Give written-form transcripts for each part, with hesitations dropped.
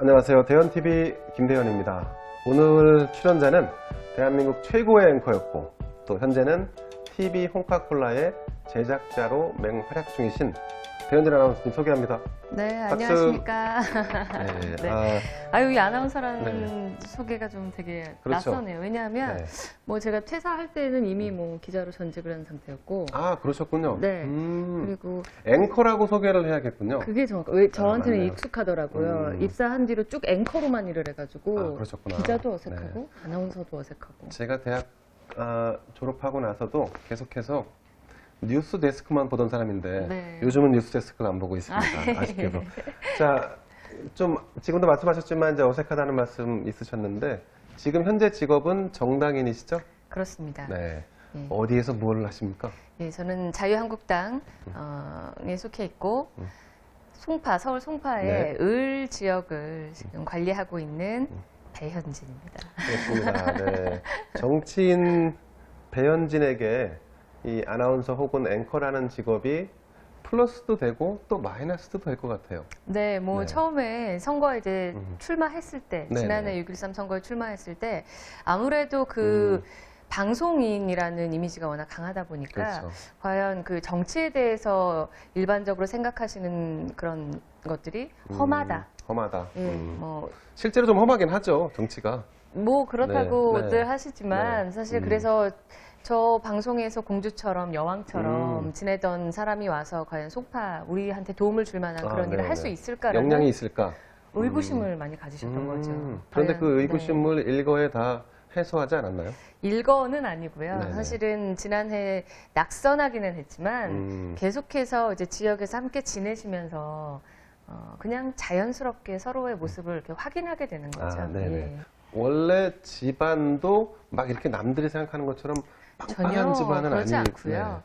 안녕하세요. 대현TV 김대현입니다. 오늘 출연자는 대한민국 최고의 앵커였고 또 현재는 TV 홍파콜라의 제작자로 맹활약 중이신 대현진 아나운서님 소개합니다. 네, 박수. 안녕하십니까. 네, 네. 이 아나운서라는 소개가 좀 되게 그렇죠. 낯서네요. 왜냐하면 네. 뭐 제가 퇴사할 때는 이미 뭐 기자로 전직을 한 상태였고, 아, 그러셨군요. 네. 그리고 앵커라고 소개를 해야겠군요. 그게 저한테는 맞네요. 익숙하더라고요. 입사한 뒤로 쭉 앵커로만 일을 해가지고 아, 그러셨구나. 기자도 어색하고 아나운서도 어색하고. 제가 대학 졸업하고 나서도 계속해서 뉴스 데스크만 보던 사람인데 네. 요즘은 뉴스 데스크를 안 보고 있습니다. 아쉽게도. 자, 좀 지금도 말씀하셨지만 이제 어색하다는 말씀 있으셨는데 지금 현재 직업은 정당인이시죠? 그렇습니다. 네. 예. 어디에서 뭘 하십니까? 예, 저는 자유한국당에 속해 있고 서울 송파의 네. 을 지역을 지금 관리하고 있는 배현진입니다. 그렇습니다. 네. 정치인 배현진에게 이 아나운서 혹은 앵커라는 직업이 플러스도 되고 또 마이너스도 될 것 같아요. 네, 뭐 네. 처음에 선거에 이제 출마했을 때, 네네. 지난해 6.13 선거에 출마했을 때 아무래도 그 방송인이라는 이미지가 워낙 강하다 보니까 그렇죠. 과연 그 정치에 대해서 일반적으로 생각하시는 그런 것들이 험하다. 험하다. 예, 뭐 실제로 좀 험하긴 하죠, 정치가. 그렇다고들 네, 네. 하시지만 네. 사실 그래서 저 방송에서 공주처럼 여왕처럼 지내던 사람이 와서 과연 송파 우리한테 도움을 줄 만한 그런 일을 할 수 있을까라는 역량이 있을까? 의구심을 많이 가지셨던 거죠. 그런데 과연, 그 의구심을 일거에 다 해소하지 않았나요? 일거는 아니고요. 네네. 사실은 지난해 낙선하기는 했지만 계속해서 이제 지역에서 함께 지내시면서 그냥 자연스럽게 서로의 모습을 이렇게 확인하게 되는 거죠. 아, 네네. 예. 원래 집안도 막 이렇게 남들이 생각하는 것처럼 빵빵한 전혀 집안은 그러지 아니 않고요.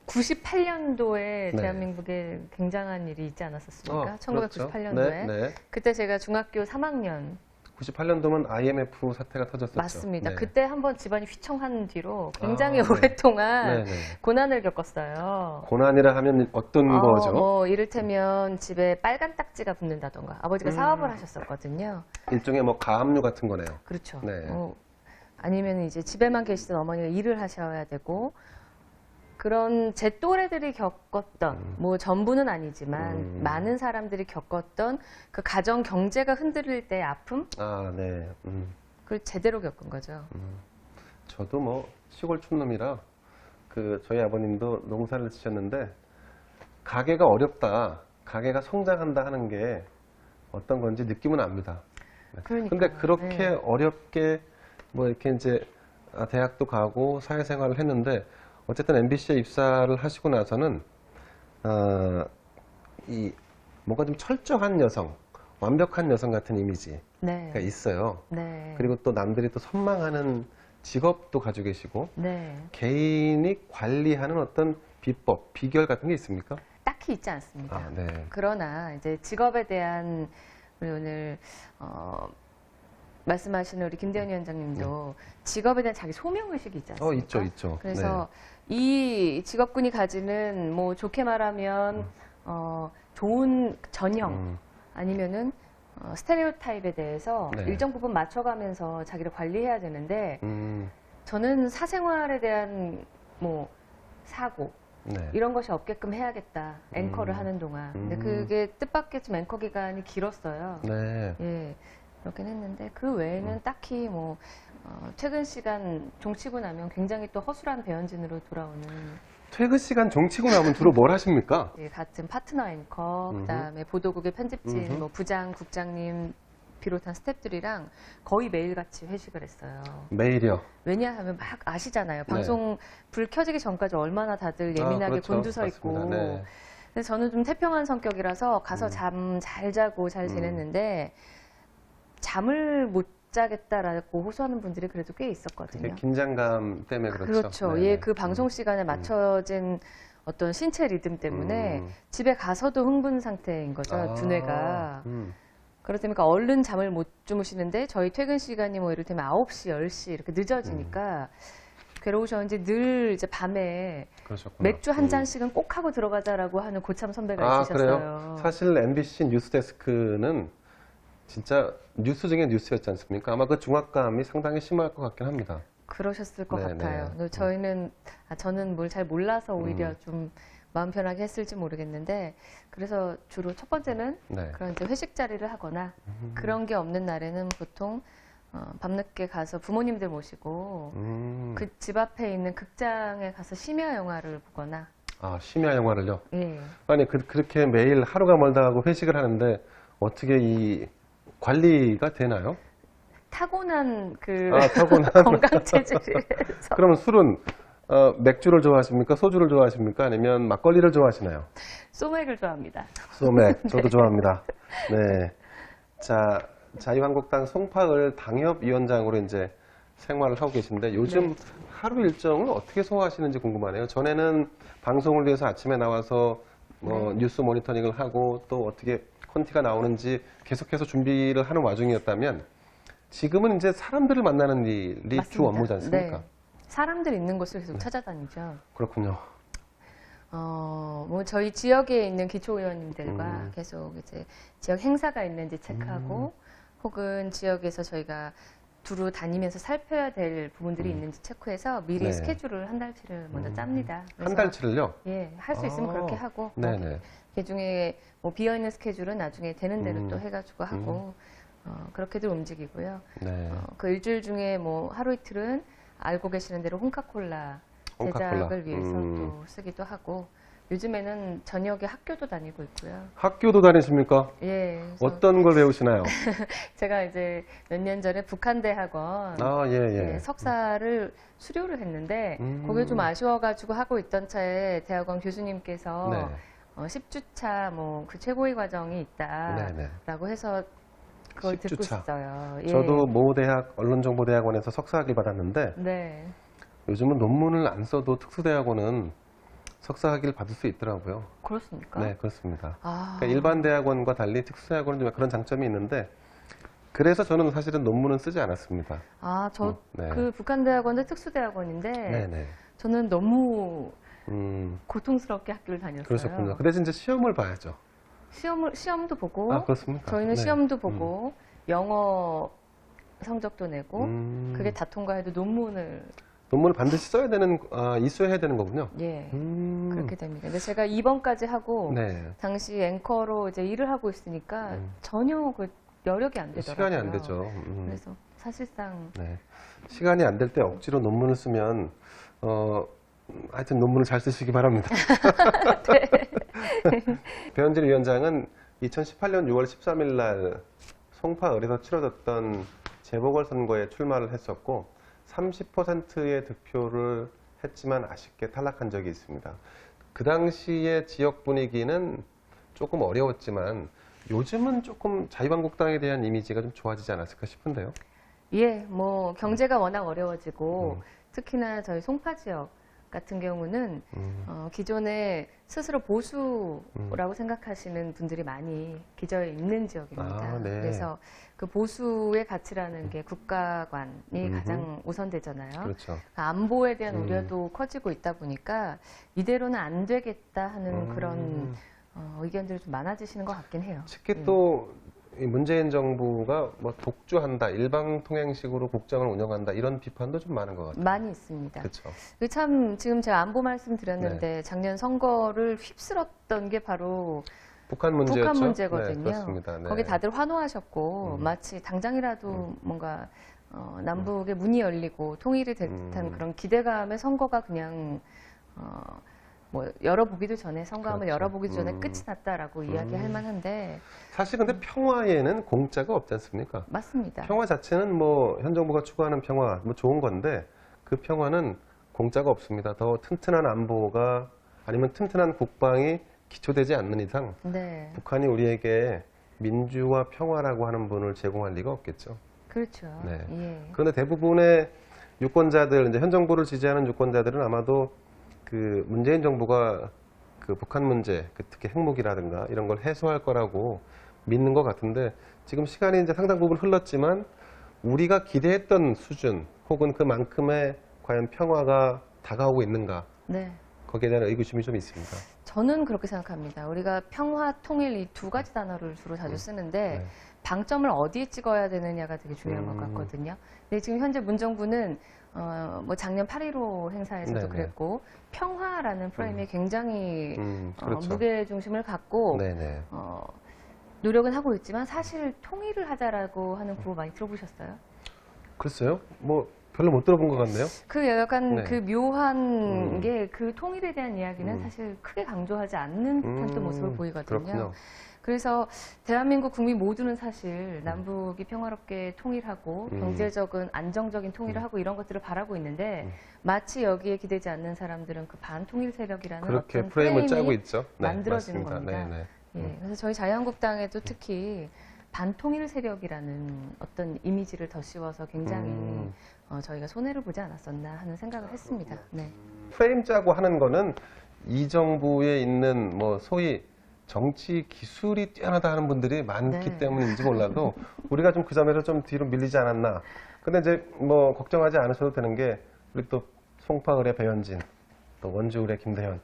98년도에 네. 대한민국에 굉장한 일이 있지 않았었습니까? 그렇죠. 1998년도에. 네, 네. 그때 제가 중학교 3학년 98년도면 IMF 사태가 터졌었죠. 맞습니다. 네. 그때 한번 집안이 휘청한 뒤로 굉장히 네. 오랫동안 네네. 고난을 겪었어요. 고난이라 하면 어떤 거죠? 뭐 이를테면 집에 빨간 딱지가 붙는다던가 아버지가 사업을 하셨었거든요. 일종의 뭐 가압류 같은 거네요. 그렇죠. 네. 아니면 이제 집에만 계시던 어머니가 일을 하셔야 되고 그런 제 또래들이 겪었던 뭐 전부는 아니지만 많은 사람들이 겪었던 그 가정 경제가 흔들릴 때의 아픔 아, 네. 그걸 제대로 겪은 거죠. 저도 뭐 시골 촌놈이라 그 저희 아버님도 농사를 지셨는데 가게가 어렵다, 가게가 성장한다 하는 게 어떤 건지 느낌은 압니다. 그러니까. 근데 그렇게 어렵게 뭐 이렇게 이제 대학도 가고 사회생활을 했는데 어쨌든 MBC에 입사를 하시고 나서는 이 뭔가 좀 철저한 여성, 완벽한 여성 같은 이미지가 네. 있어요. 네. 그리고 또 남들이 또 선망하는 직업도 가지고 계시고 네. 개인이 관리하는 어떤 비법, 비결 같은 게 있습니까? 딱히 있지 않습니다. 아, 네. 그러나 이제 직업에 대한 우리 오늘 말씀하시는 우리 김대현 위원장님도 직업에 대한 자기 소명의식이 있지 않습니까? 있죠, 있죠. 그래서 이 직업군이 가지는 뭐 좋게 말하면 좋은 전형 아니면은 스테레오타입에 대해서 네. 일정 부분 맞춰가면서 자기를 관리해야 되는데 저는 사생활에 대한 뭐 사고 네. 이런 것이 없게끔 해야겠다. 앵커를 하는 동안. 근데 그게 뜻밖의 좀 앵커 기간이 길었어요. 네. 예, 그렇긴 했는데 그 외에는 딱히 뭐 퇴근 시간 종치고 나면 굉장히 또 허술한 배현진으로 돌아오는 퇴근 시간 종치고 나면 주로 뭘 하십니까? 예, 같은 파트너 앵커, 그다음에 보도국의 편집진, 뭐 부장, 국장님 비롯한 스태프들이랑 거의 매일같이 회식을 했어요. 매일이요. 왜냐하면 막 아시잖아요. 방송 불 켜지기 전까지 얼마나 다들 예민하게 그렇죠. 곤두서 있고. 맞습니다. 네. 근데 저는 좀 태평한 성격이라서 가서 잠 잘 자고 잘 지냈는데 잠을 못 자겠다라고 호소하는 분들이 그래도 꽤 있었거든요. 그게 긴장감 때문에 그렇죠. 그렇죠. 네. 예, 그 방송 시간에 맞춰진 어떤 신체 리듬 때문에 집에 가서도 흥분 상태인 거죠. 두뇌가. 그렇다 보니까 얼른 잠을 못 주무시는데 저희 퇴근 시간이 뭐 이를테면 9시, 10시 이렇게 늦어지니까 괴로우셨는지 늘 이제 밤에 그러셨구나. 맥주 한 잔씩은 꼭 하고 들어가자라고 하는 고참 선배가 있으셨어요. 그래요? 사실 MBC 뉴스데스크는 진짜 뉴스 중에 뉴스였지 않습니까? 아마 그 중압감이 상당히 심할 것 같긴 합니다. 그러셨을 것 네, 같아요. 네. 근데 저는 뭘 잘 몰라서 오히려 좀 마음 편하게 했을지 모르겠는데, 그래서 주로 첫 번째는 네. 그런 이제 회식 자리를 하거나 그런 게 없는 날에는 보통 밤늦게 가서 부모님들 모시고 그 집 앞에 있는 극장에 가서 심야 영화를 보거나. 아, 심야 영화를요? 예. 아니, 그렇게 매일 하루가 멀다 하고 회식을 하는데 어떻게 이 관리가 되나요? 타고난 타고난. 건강 체질에서 그러면 술은 맥주를 좋아하십니까? 소주를 좋아하십니까? 아니면 막걸리를 좋아하시나요? 소맥을 좋아합니다. 소맥, 저도 좋아합니다. 네. 자, 자유한국당 송파을 당협위원장으로 이제 생활을 하고 계신데 요즘 하루 일정을 어떻게 소화하시는지 궁금하네요. 전에는 방송을 위해서 아침에 나와서 뉴스 모니터링을 하고 또 어떻게 콘티가 나오는지 계속해서 준비를 하는 와중이었다면 지금은 이제 사람들을 만나는 일이 주 맞습니다. 업무지 않습니까? 네. 사람들 있는 곳을 계속 찾아다니죠. 그렇군요. 뭐 저희 지역에 있는 기초의원님들과 계속 이제 지역 행사가 있는지 체크하고 혹은 지역에서 저희가 두루 다니면서 살펴야 될 부분들이 있는지 체크해서 미리 네. 스케줄을 한 달치를 먼저 짭니다. 한 달치를요? 예, 할 수 있으면 아, 그렇게 하고 네네. 그 중에 뭐 비어 있는 스케줄은 나중에 되는 대로 또 해가지고 하고 그렇게들 움직이고요. 네. 그 일주일 중에 뭐 하루 이틀은 알고 계시는 대로 홍카콜라 제작을 위해서 또 쓰기도 하고 요즘에는 저녁에 학교도 다니고 있고요. 학교도 다니십니까? 예. 그래서 어떤 걸 배우시나요? 제가 이제 몇 년 전에 북한대학원 예. 석사를 수료를 했는데 그게 좀 아쉬워가지고 하고 있던 차에 대학원 교수님께서 네. 10주차 뭐 그 최고위 과정이 있다라고 해서 그걸 10주차. 듣고 있어요. 예. 저도 모 대학 언론정보대학원에서 석사학위 받았는데 네. 요즘은 논문을 안 써도 특수대학원은 석사학위를 받을 수 있더라고요. 그렇습니까? 네, 그렇습니다. 아, 그러니까 일반 대학원과 달리 특수대학원은 좀 그런 장점이 있는데 그래서 저는 사실은 논문은 쓰지 않았습니다. 저 네. 그 북한대학원도 특수대학원인데 네네. 저는 너무 음, 고통스럽게 학교를 다녔어요. 그러셨군요. 그 대신 이제 시험을 봐야죠. 시험도 보고 아, 그렇습니까? 저희는 네. 시험도 보고 영어 성적도 내고 음, 그게 다 통과해도 논문을 논문을 반드시 써야 되는, 이수해야 되는 거군요. 예 음, 그렇게 됩니다. 근데 제가 2번까지 하고 네. 당시 앵커로 이제 일을 하고 있으니까 전혀 그 여력이 안 되더라고요. 시간이 안 되죠. 그래서 사실상 네. 시간이 안 될 때 억지로 논문을 쓰면, 하여튼 논문을 잘 쓰시기 바랍니다. 배현진 위원장은 2018년 6월 13일 날 송파을에서 치러졌던 재보궐선거에 출마를 했었고 30%의 득표를 했지만 아쉽게 탈락한 적이 있습니다. 그 당시의 지역 분위기는 조금 어려웠지만 요즘은 조금 자유한국당에 대한 이미지가 좀 좋아지지 않았을까 싶은데요. 예, 뭐 경제가 워낙 어려워지고 특히나 저희 송파 지역 같은 경우는 기존에 스스로 보수라고 생각하시는 분들이 많이 기저에 있는 지역입니다. 아, 네. 그래서 그 보수의 가치라는 게 국가관이 가장 우선되잖아요. 그렇죠. 안보에 대한 우려도 커지고 있다 보니까 이대로는 안 되겠다 하는 그런 의견들이 좀 많아지시는 것 같긴 해요. 특히 또 이 문재인 정부가 뭐 독주한다, 일방통행식으로 국정을 운영한다 이런 비판도 좀 많은 것 같아요. 많이 있습니다. 그렇죠. 참 지금 제가 안보 말씀드렸는데 작년 선거를 휩쓸었던 게 바로 북한 문제였죠. 북한 문제거든요. 네, 그렇습니다. 네. 거기 다들 환호하셨고 마치 당장이라도 뭔가 남북의 문이 열리고 통일이 될 듯한 그런 기대감의 선거가 그냥 뭐 열어보기도 전에 선거함을 그렇죠. 열어보기도 전에 끝이 났다라고 이야기할 만한데 사실 근데 평화에는 공짜가 없지 않습니까? 맞습니다. 평화 자체는 뭐 현 정부가 추구하는 평화 뭐 좋은 건데 그 평화는 공짜가 없습니다. 더 튼튼한 안보가 아니면 튼튼한 국방이 기초되지 않는 이상 네, 북한이 우리에게 민주와 평화라고 하는 분을 제공할 리가 없겠죠. 그렇죠. 네. 예. 그런데 대부분의 유권자들, 이제 현 정부를 지지하는 유권자들은 아마도 그 문재인 정부가 그 북한 문제, 특히 핵무기라든가 이런 걸 해소할 거라고 믿는 것 같은데 지금 시간이 이제 상당 부분 흘렀지만 우리가 기대했던 수준 혹은 그만큼의 과연 평화가 다가오고 있는가 네. 거기에 대한 의구심이 좀 있습니다. 저는 그렇게 생각합니다. 우리가 평화, 통일 이 두 가지 단어를 주로 자주 쓰는데 네. 방점을 어디에 찍어야 되느냐가 되게 중요한 것 같거든요. 근데 지금 현재 문정부는 뭐 작년 8.15 행사에서도 네네. 그랬고 평화라는 프레임에 굉장히 그렇죠. 무게 중심을 갖고 네네. 노력은 하고 있지만 사실 통일을 하자라고 하는 구호 많이 들어보셨어요? 글쎄요. 뭐 별로 못 들어본 것 같네요. 그 약간 네. 그 묘한 게 그 통일에 대한 이야기는 사실 크게 강조하지 않는 듯한 또 모습을 보이거든요. 그렇군요. 그래서 대한민국 국민 모두는 사실 남북이 평화롭게 통일하고 경제적인 안정적인 통일을 하고 이런 것들을 바라고 있는데 마치 여기에 기대지 않는 사람들은 그 반통일 세력이라는 그렇게 어떤 프레임을 짜고 프레임이 있죠. 네, 만들어지는 맞습니다. 겁니다. 네네. 예, 그래서 저희 자유한국당에도 특히 반통일 세력이라는 어떤 이미지를 더 씌워서 굉장히 저희가 손해를 보지 않았었나 하는 생각을 했습니다. 네. 프레임 짜고 하는 거는 이 정부에 있는 뭐 소위 정치 기술이 뛰어나다 하는 분들이 많기 네. 때문인지 몰라도 우리가 좀 그 점에서 좀 뒤로 밀리지 않았나. 근데 이제 뭐 걱정하지 않으셔도 되는 게 우리 또 송파을의 배현진, 또 원주을의 김대현,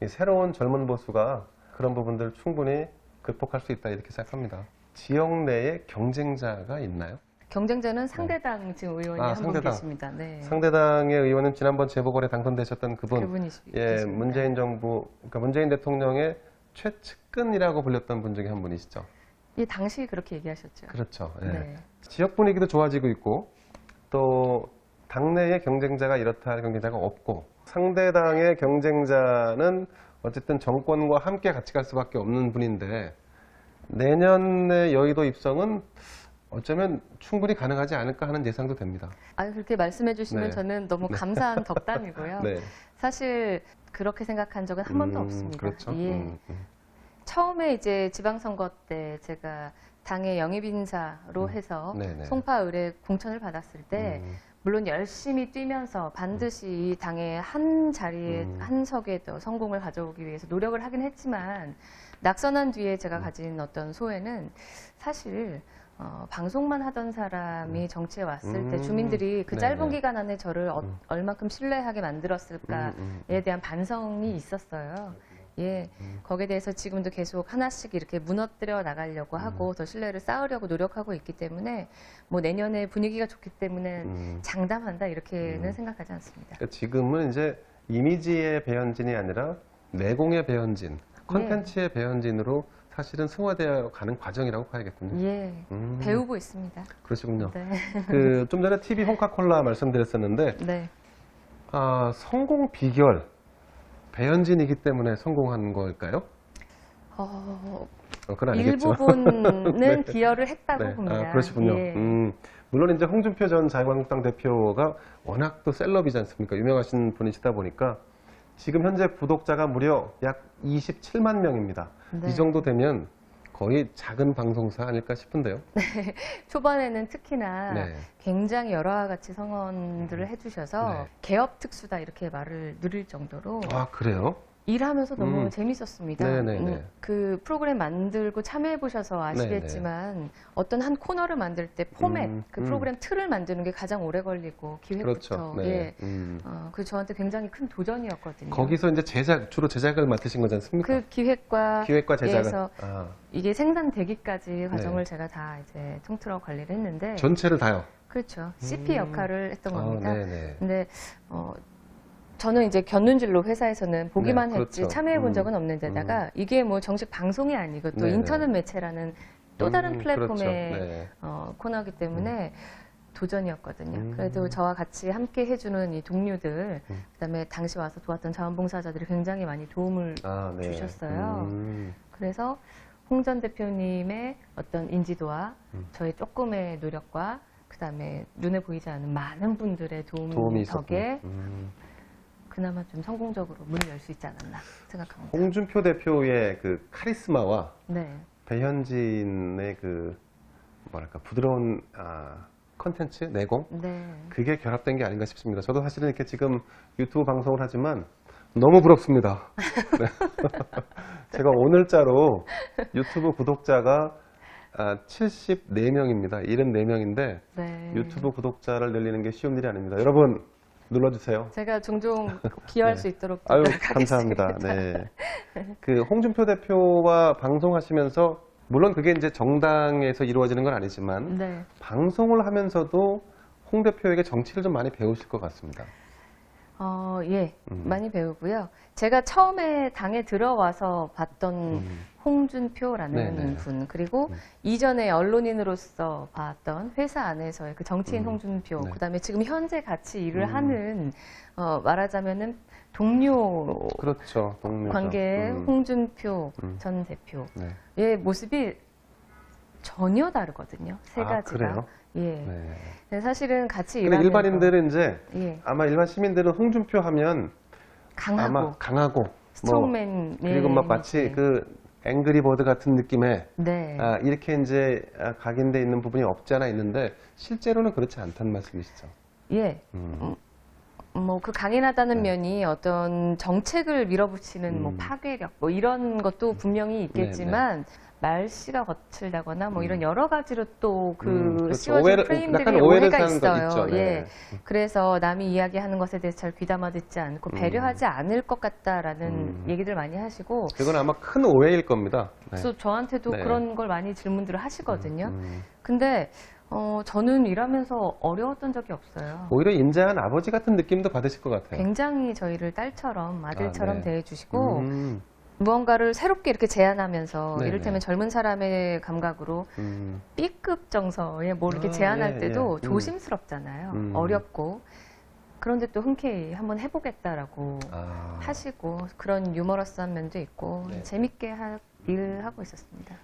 이 새로운 젊은 보수가 그런 부분들 충분히 극복할 수 있다 이렇게 생각합니다. 지역 내에 경쟁자가 있나요? 경쟁자는 상대당 지금 의원이 한 분 상대당. 계십니다. 네. 상대당의 의원은 지난번 재보궐에 당선되셨던 그분, 그분이십니다. 문재인 정부, 그러니까 문재인 대통령의 최측근이라고 불렸던 분 중에 한 분이시죠. 예, 당시 그렇게 얘기하셨죠. 그렇죠. 예. 네. 지역 분위기도 좋아지고 있고 또 당내의 경쟁자가 이렇다 할 경쟁자가 없고 상대당의 경쟁자는 어쨌든 정권과 함께 같이 갈 수밖에 없는 분인데 내년의 여의도 입성은 어쩌면 충분히 가능하지 않을까 하는 예상도 됩니다. 아, 그렇게 말씀해 주시면 네. 저는 너무 감사한 덕담이고요. 네. 사실 그렇게 생각한 적은 한 번도 없습니다. 그렇죠. 예. 처음에 이제 지방선거 때 제가 당의 영입인사로 해서 네네. 송파을에 공천을 받았을 때 물론 열심히 뛰면서 반드시 이 당의 한 자리에 한 석에 더 성공을 가져오기 위해서 노력을 하긴 했지만 낙선한 뒤에 제가 가진 어떤 소회는 사실 방송만 하던 사람이 정치에 왔을 때 주민들이 그 짧은 네네. 기간 안에 저를 얼마큼 신뢰하게 만들었을까에 대한 반성이 있었어요. 예, 거기에 대해서 지금도 계속 하나씩 이렇게 무너뜨려 나가려고 하고 더 신뢰를 쌓으려고 노력하고 있기 때문에 뭐 내년에 분위기가 좋기 때문에 장담한다 이렇게는 생각하지 않습니다. 그러니까 지금은 이제 이미지의 배현진이 아니라 내공의 배현진, 컨텐츠의 배현진으로 사실은 승화되어 가는 과정이라고 봐야겠군요. 예, 배우고 있습니다. 그러시군요. 네. 좀 전에 TV 홍카콜라 말씀드렸었는데 네. 성공 비결 배현진이기 때문에 성공한 걸까요? 그건 아니겠죠. 일부분은 네. 기여를 했다고 네. 봅니다. 그러시군요. 예. 물론 이제 홍준표 전 자유한국당 대표가 워낙 또 셀럽이지 않습니까? 유명하신 분이시다 보니까 지금 현재 구독자가 무려 약 27만 명입니다. 네. 이 정도 되면 거의 작은 방송사 아닐까 싶은데요. 초반에는 특히나 네. 굉장히 여러 가지 성원들을 해주셔서 네. 개업 특수다 이렇게 말을 누릴 정도로 아, 그래요? 일하면서 너무 재밌었습니다. 네네네. 그 프로그램 만들고 참여해 보셔서 아시겠지만 어떤 한 코너를 만들 때 포맷, 그 프로그램 틀을 만드는 게 가장 오래 걸리고 기획부터 그렇죠. 네. 그 저한테 굉장히 큰 도전이었거든요. 거기서 이제 주로 제작을 맡으신 거지 않습니까? 그 기획과 제작을. 에서 이게 생산되기까지 과정을 제가 다 이제 통틀어 관리를 했는데 전체를 다요. 그렇죠. CP 역할을 했던 겁니다. 네네. 근데 저는 이제 견눈질로 회사에서는 보기만 네, 했지 그렇죠. 참여해 본 적은 없는 데다가 이게 뭐 정식 방송이 아니고 또 네네. 인터넷 매체라는 또 다른 플랫폼의 그렇죠. 네. 코너이기 때문에 도전이었거든요. 그래도 저와 같이 함께 해주는 이 동료들, 그다음에 당시 와서 도왔던 자원봉사자들이 굉장히 많이 도움을 네. 주셨어요. 그래서 홍 전 대표님의 어떤 인지도와 저의 조금의 노력과 그다음에 눈에 보이지 않는 많은 분들의 도움이 덕에 있었군요. 그나마 좀 성공적으로 문을 열 수 있지 않았나 생각합니다. 홍준표 대표의 그 카리스마와 네. 배현진의 그 뭐랄까 부드러운 컨텐츠 내공 네. 그게 결합된 게 아닌가 싶습니다. 저도 사실은 이렇게 지금 유튜브 방송을 하지만 너무 부럽습니다. 네. 제가 오늘자로 유튜브 구독자가 74명입니다. 74명인데 네. 유튜브 구독자를 늘리는 게 쉬운 일이 아닙니다. 여러분 눌러주세요. 제가 종종 기여할 수 있도록 아유, 노력하겠습니다. 감사합니다. 네. 그 홍준표 대표와 방송하시면서 물론 그게 이제 정당에서 이루어지는 건 아니지만 네. 방송을 하면서도 홍 대표에게 정치를 좀 많이 배우실 것 같습니다. 예, 많이 배우고요. 제가 처음에 당에 들어와서 봤던 홍준표라는 네네. 분, 그리고 이전에 언론인으로서 봤던 회사 안에서의 그 정치인 홍준표, 네. 그다음에 지금 현재 같이 일을 하는, 말하자면은 동료 그렇죠. 동료죠. 관계의 홍준표 전 네. 대표의 모습이 전혀 다르거든요. 세 아, 가지가. 그래요? 예. 네. 근데 사실은 같이 근데 일하면서 일반인들은 이제 예, 아마 일반 시민들은 홍준표 하면 강하고 아마 강하고 뭐 스트롱맨 그리고 막 마치 예. 그 앵그리버드 같은 느낌의 네. 이렇게 이제 각인돼 있는 부분이 없지 않아 있는데 실제로는 그렇지 않다는 말씀이시죠. 예. 뭐 그 강인하다는 네. 면이 어떤 정책을 밀어붙이는 뭐 파괴력 뭐 이런 것도 분명히 있겠지만 말씨가 거칠다거나 뭐 이런 여러 가지로 또 그 그렇죠. 씌워진 프레임들이 약간 오해를 오해가 사는 거 있어요. 있죠. 네. 예. 그래서 남이 이야기하는 것에 대해서 잘 귀담아 듣지 않고 배려하지 않을 것 같다라는 얘기들 많이 하시고 그건 아마 큰 오해일 겁니다. 네. 그래서 저한테도 네. 그런 걸 많이 질문들을 하시거든요. 근데 저는 일하면서 어려웠던 적이 없어요. 오히려 인자한 아버지 같은 느낌도 받으실 것 같아요. 굉장히 저희를 딸처럼 아들처럼 네. 대해주시고 음, 무언가를 새롭게 이렇게 제안하면서 네네. 이를테면 젊은 사람의 감각으로 B급 정서에 뭐 이렇게 아, 제안할 예, 때도 예. 조심스럽잖아요. 어렵고. 그런데 또 흔쾌히 한번 해보겠다라고 하시고 그런 유머러스한 면도 있고 네. 재밌게 일하고 있었습니다.